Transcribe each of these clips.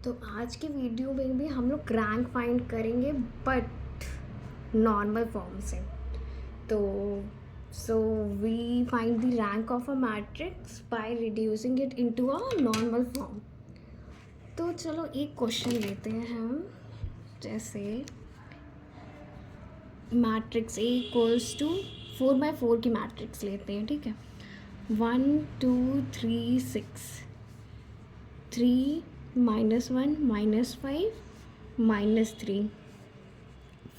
तो आज की वीडियो में भी हम लोग रैंक फाइंड करेंगे बट नॉर्मल फॉर्म से। तो so we find the rank of a matrix by reducing it into a normal form. तो चलो एक क्वेश्चन लेते हैं हम, जैसे matrix A equals to 4x4 की मैट्रिक्स लेते हैं, ठीक है। 1 2 3 6 3 -1 -5 -3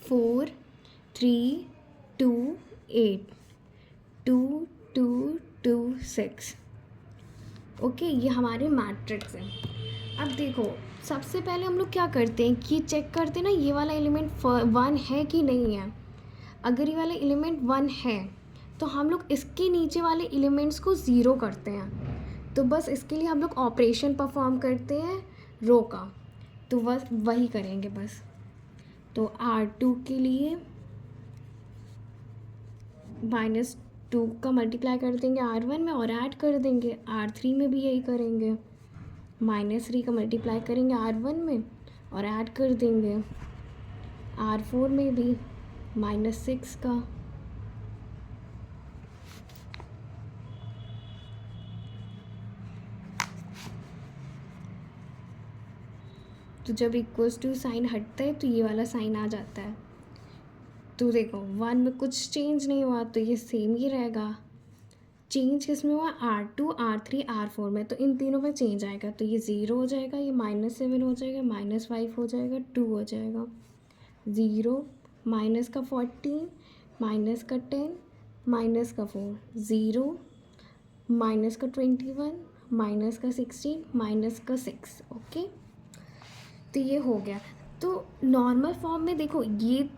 4 3 2 8 2 2 2 6। ओके, ये हमारे मैट्रिक्स हैं। अब देखो, सबसे पहले हम लोग क्या करते हैं कि चेक करते हैं ना ये वाला एलिमेंट 1 है कि नहीं है। अगर ये वाला एलिमेंट 1 है तो हम लोग इसके नीचे वाले एलिमेंट्स को ज़ीरो करते हैं। तो बस इसके लिए हम लोग ऑपरेशन परफॉर्म करते हैं रो का, तो बस वही करेंगे बस। तो R2 के लिए -2 का मल्टीप्लाई कर देंगे R1 में और ऐड कर देंगे। R3 में भी यही करेंगे, -3 का मल्टीप्लाई करेंगे R1 में और ऐड कर देंगे। R4 में भी -6 का। तो जब इक्वल्स टू साइन हटता है तो ये वाला साइन आ जाता है। तो देखो 1 में कुछ चेंज नहीं हुआ तो ये सेम ही रहेगा। चेंज किस में हुआ? R2 R3 R4 में, तो इन तीनों में चेंज आएगा। तो ये 0 हो जाएगा, ये -7 हो जाएगा, -5 हो जाएगा, 2 हो जाएगा। 0 माइनस का 14 माइनस का 10 माइनस का 4 0 माइनस का 21 माइनस का 16 माइनस का 6। ओके, तो ये हो गया। तो नॉर्मल फॉर्म में देखो ये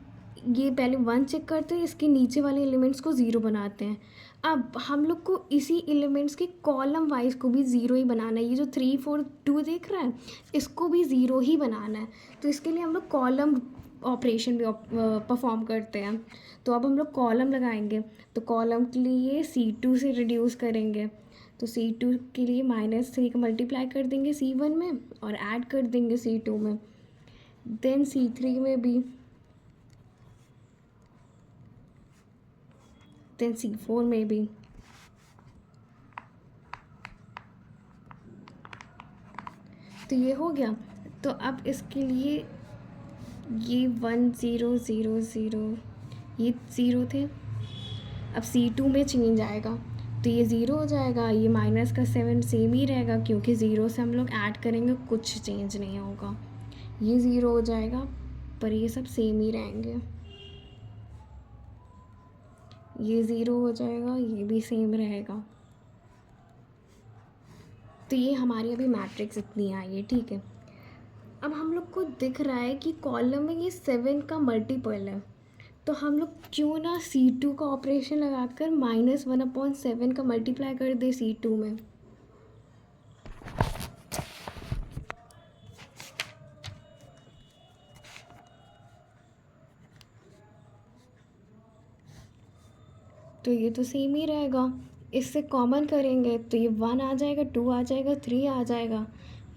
पहले 1 चेक करते हैं, इसके नीचे वाले एलिमेंट्स को 0 बनाते हैं। अब हम लोग को इसी एलिमेंट्स के कॉलम वाइज को भी 0 ही बनाना है। ये जो 3 4 2 देख रहा है, इसको भी 0 ही बनाना है। तो इसके लिए हम लोग कॉलम ऑपरेशन भी परफॉर्म करते हैं। तो अब हम लोग कॉलम लगाएंगे, तो कॉलम के लिए C2 से रिड्यूस करेंगे। तो C2 के लिए -3 का मल्टीप्लाई कर देंगे C1 में और ऐड कर देंगे C2 में। देन C3 में भी, देन C4 में भी। तो ये हो गया। तो अब इसके लिए ये 1 0 0 0 ये 0 थे। अब C2 में चेंज आएगा तो ये 0 हो जाएगा। ये -7 सेम ही रहेगा क्योंकि 0 से हम लोग ऐड करेंगे, कुछ चेंज नहीं होगा। ये 0 हो जाएगा पर ये सब सेम ही रहेंगे। ये 0 हो जाएगा, ये भी सेम रहेगा। तो ये हमारी अभी मैट्रिक्स इतनी आई है, ठीक है। अब हम लोग को दिख रहा है कि कॉलम में ये 7 का मल्टीपल है, तो हम लोग क्यों ना C2 का ऑपरेशन लगाकर -1/7 का मल्टीप्लाई कर दे C2 में। तो ये तो सेम ही रहेगा। इससे कॉमन करेंगे तो ये 1 आ जाएगा, 2 आ जाएगा, 3 आ जाएगा।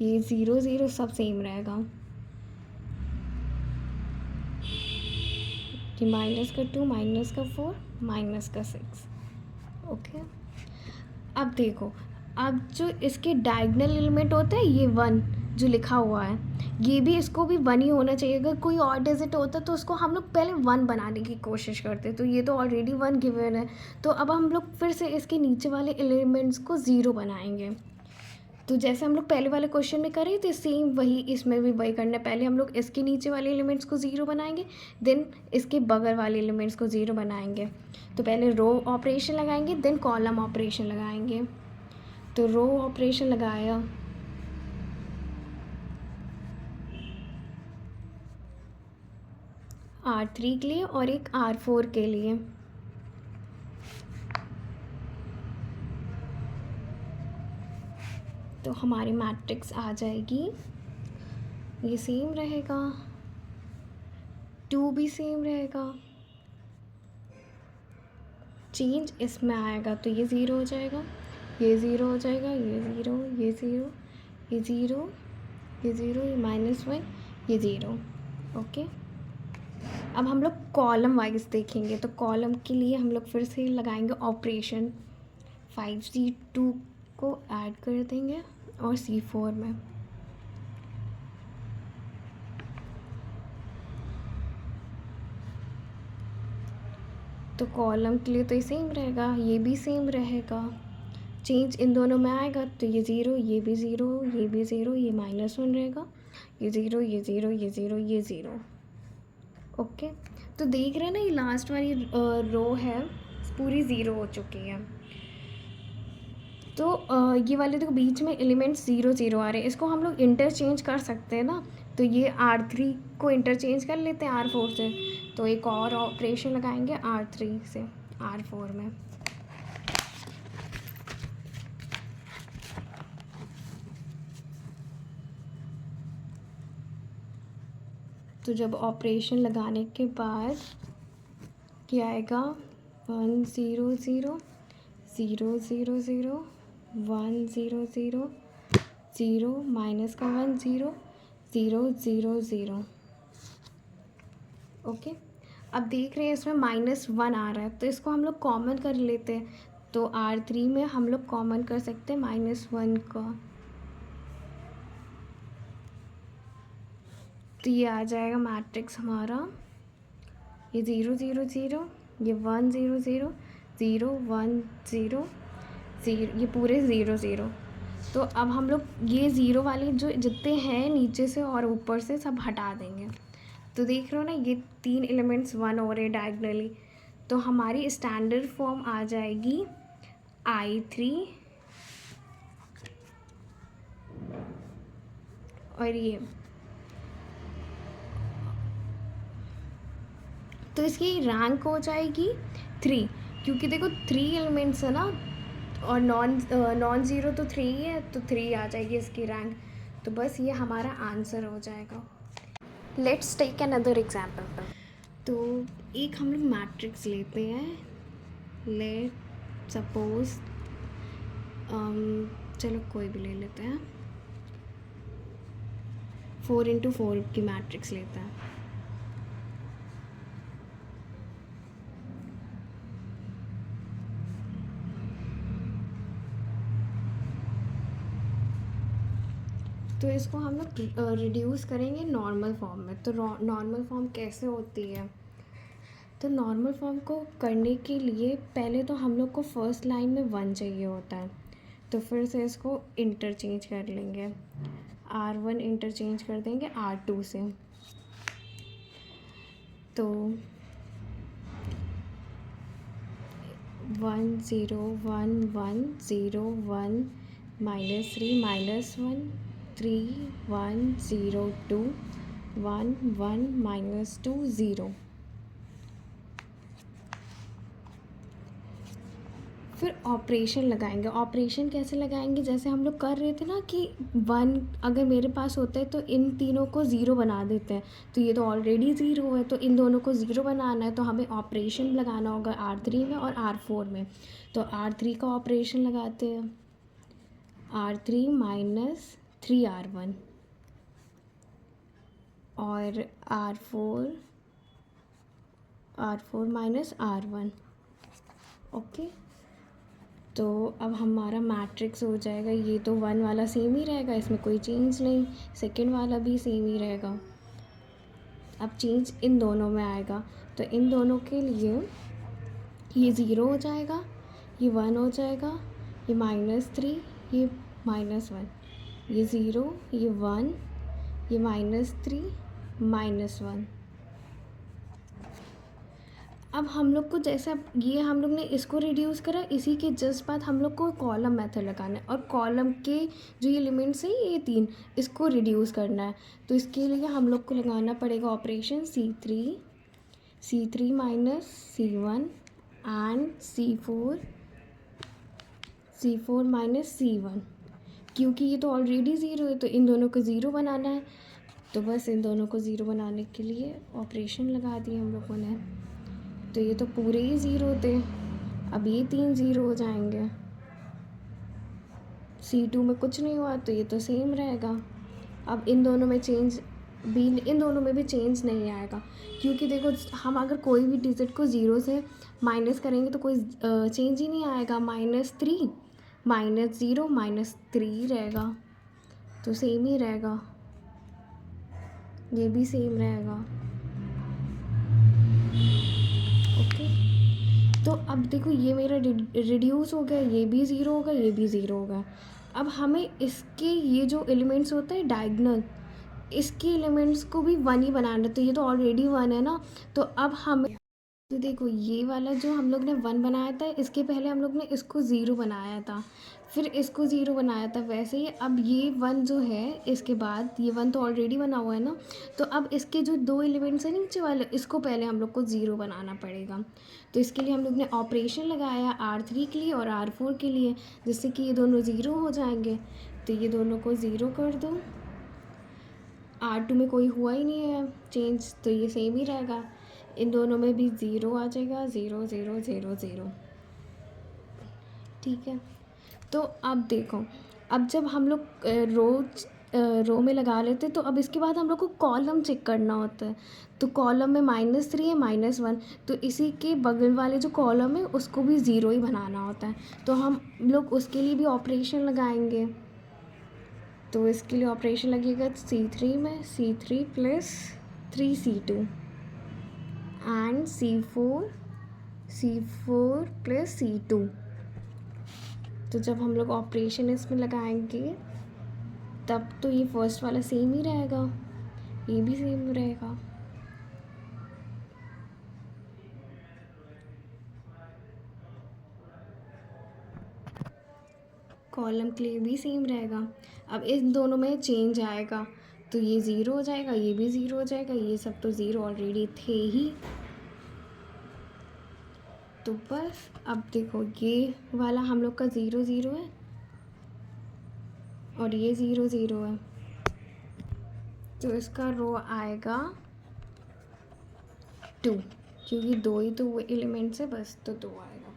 ये 0 0 सब सेम रहेगा। ये -2 -4 -6। ओके, अब देखो, अब जो इसके डायगनल एलिमेंट होता है ये 1 जो लिखा हुआ है, ये भी इसको भी 1 ही होना चाहिए। अगर कोई और डिजिट होता तो उसको हम लोग पहले 1 बनाने की कोशिश करते। तो ये तो ऑलरेडी 1 गिवन है, तो अब हम लोग फिर से इसके नीचे वाले एलिमेंट्स को 0 बनाएंगे। तो जैसे हम लोग पहले वाले क्वेश्चन में करे थे, सेम वही इसमें भी वही करना है। पहले हम लोग इसके नीचे वाले एलिमेंट्स को 0 बनाएंगे, देन इसके बगल वाले एलिमेंट्स को 0 बनाएंगे। तो पहले रो ऑपरेशन लगाएंगे, देन कॉलम ऑपरेशन लगाएंगे। तो रो ऑपरेशन लगाया, R3 के लिए और एक R4 के लिए। तो हमारी मैट्रिक्स आ जाएगी, ये सेम रहेगा, 2 भी सेम रहेगा। चेंज इसमें आएगा तो ये 0 हो जाएगा, ये 0 हो जाएगा, ये 0, ये 0, ये 0, ये ज़ीरो, ये -1, ये ज़ीरो। ओके, अब हम लोग कॉलम वाइज देखेंगे। तो कॉलम के लिए हम लोग फिर से लगाएंगे ऑपरेशन। 5C2 को ऐड कर देंगे और C4 में। तो कॉलम के लिए तो ये सेम रहेगा, ये भी सेम रहेगा। चेंज इन दोनों में आएगा तो ये ज़ीरो, ये भी ज़ीरो, ये भी ज़ीरो, ये -1 रहेगा, ये ज़ीरो, ये ज़ीरो, ये ज़ीरो, ये ज़ीरो। ओके, तो देख रहे हैं ना, ये लास्ट वाली रो है पूरी ज़ीरो हो चुकी है। तो ये वाले देखो बीच में एलिमेंट्स 0 0 आ रहे हैं, इसको हम लोग इंटरचेंज कर सकते हैं ना। तो ये R3 को इंटरचेंज कर लेते हैं R4 से। तो एक और ऑपरेशन लगाएंगे R3 से R4 में। तो जब ऑपरेशन लगाने के बाद क्या आएगा, 1 0 0 0 0 0 1 0 0 0 माइनस का 1 0 0 0 0। ओके, अब देख रहे हैं इसमें -1 आ रहा है, तो इसको हम लोग कॉमन कर लेते हैं। तो R3 में हम लोग कॉमन कर सकते हैं -1 का। तो ये आ जाएगा मैट्रिक्स हमारा, ये 0 0 0, ये 1 0 0 0 1 0 0, ये पूरे 0 0। तो अब हम लोग ये ज़ीरो वाले जो जितने हैं नीचे से और ऊपर से सब हटा देंगे। तो देख रहे हो ना, ये 3 एलिमेंट्स 1 हो रहे डायगनली। तो हमारी स्टैंडर्ड फॉर्म आ जाएगी I3 और ये। तो इसकी रैंक हो जाएगी 3, क्योंकि देखो 3 एलिमेंट्स है ना, और नॉन ज़ीरो तो 3 ही है, तो 3 आ जाएगी इसकी रैंक। तो बस ये हमारा आंसर हो जाएगा। Let's take another example. तो एक हम लोग मैट्रिक्स लेते हैं, लेट सपोज चलो कोई भी ले लेते हैं, 4 × 4 की मैट्रिक्स लेते हैं। तो इसको हम लोग रिड्यूस करेंगे नॉर्मल फॉर्म में। तो नॉर्मल फॉर्म कैसे होती है, तो नॉर्मल फॉर्म को करने के लिए पहले तो हम लोग को फर्स्ट लाइन में 1 चाहिए होता है। तो फिर से इसको इंटरचेंज कर लेंगे, R1 इंटरचेंज कर देंगे R2 से। तो 1 0 1 1 0 1 -3 -1 3 1 0 2 1 1 -2 0। फिर ऑपरेशन लगाएंगे। ऑपरेशन कैसे लगाएंगे, जैसे हम लोग कर रहे थे ना कि 1 अगर मेरे पास होता है तो इन तीनों को 0 बना देते हैं। तो ये तो ऑलरेडी 0 है, तो इन दोनों को 0 बनाना है, तो हमें ऑपरेशन लगाना होगा R3 में और R4 में। तो R3 का ऑपरेशन लगाते हैं, R3 - 3R1 और R4 -R1। ओके, तो अब हमारा मैट्रिक्स हो जाएगा, ये तो 1 वाला सेम ही रहेगा, इसमें कोई चेंज नहीं, सेकंड वाला भी सेम ही रहेगा। अब चेंज इन दोनों में आएगा, तो इन दोनों के लिए ये 0 हो जाएगा, ये 1 हो जाएगा, ये -3, ये -1, ये 0, ये 1, ये -3 -1। अब हम लोग को जैसा ये हम लोग ने इसको रिड्यूस करा, इसी के जस्ट बाद हम लोग को कॉलम मेथड लगाना है, और कॉलम के जो ये एलिमेंट्स हैं ये 3, इसको रिड्यूस करना है। तो इसके लिए हम लोग को लगाना पड़ेगा operation C3 -C1 and C4 -C1, क्योंकि ये तो ऑलरेडी 0 है, तो इन दोनों को 0 बनाना है। तो बस इन दोनों को 0 बनाने के लिए ऑपरेशन लगा दिए हम लोगों ने। तो ये तो पूरे ही 0 थे, अब ये 3 0 हो जाएंगे। C2 में कुछ नहीं हुआ, तो ये तो सेम रहेगा। अब इन दोनों में भी चेंज नहीं आएगा, क्योंकि देखो हम अगर कोई भी डिजिट को 0 से माइनस करेंगे तो कोई चेंज ही नहीं आएगा। -3 -0 -3 रहेगा, तो सेम ही रहेगा, ये भी सेम रहेगा। ओके, तो अब देखो ये मेरा रिड्यूस हो गया, ये भी 0 होगा, ये भी 0 होगा। अब हमें इसके ये जो एलिमेंट्स होते हैं डायगोनल, इसके एलिमेंट्स को भी 1 ही बनाना है, तो ये तो ऑलरेडी 1 है ना, तो अब हमें तो देखो ये वाला जो हम लोग ने 1 बनाया था, इसके पहले हम लोग ने इसको 0 बनाया था, फिर इसको 0 बनाया था। वैसे ही अब ये 1 जो है, इसके बाद ये 1 तो ऑलरेडी बना हुआ है ना, तो अब इसके जो 2 एलिमेंट्स हैं नीचे वाले, इसको पहले हम लोग को 0 बनाना पड़ेगा। तो इसके लिए हम लोग ने ऑपरेशन लगाया R3 के लिए और R4 के लिए, जिससे कि ये दोनों 0 हो जाएंगे। तो ये दोनों को 0 कर दो, R2 में कोई हुआ ही नहीं है चेंज, तो ये सेम ही रहेगा। इन दोनों में भी 0 आ जाएगा, 0 0 0 0। ठीक है, तो अब देखो, अब जब हम लोग रो में लगा लेते, तो अब इसके बाद हम लोग को कॉलम चेक करना होता है। तो कॉलम में -3 है, -1, तो इसी के बगल वाले जो कॉलम है उसको भी 0 ही बनाना होता है। तो हम लोग उसके लिए भी ऑपरेशन लगाएंगे। तो इसके लिए ऑपरेशन लगेगा C3 में, C3 + 3C2 and C4 + C2। तो जब हम लोग ऑपरेशन इसमें लगाएंगे तब तो ये फर्स्ट वाला सेम ही रहेगा, ये भी सेम रहेगा। कॉलम के लिए भी सेम रहेगा। अब इन दोनों में चेंज आएगा, तो ये 0 हो जाएगा, ये भी 0 हो जाएगा, ये सब तो 0 ऑलरेडी थे ही। तो बस अब देखो ये वाला हम लोग का 0 0 है और ये 0 0 है, तो इसका रो आएगा 2, क्योंकि 2 ही तो वो एलिमेंट्स है बस, तो 2 आएगा।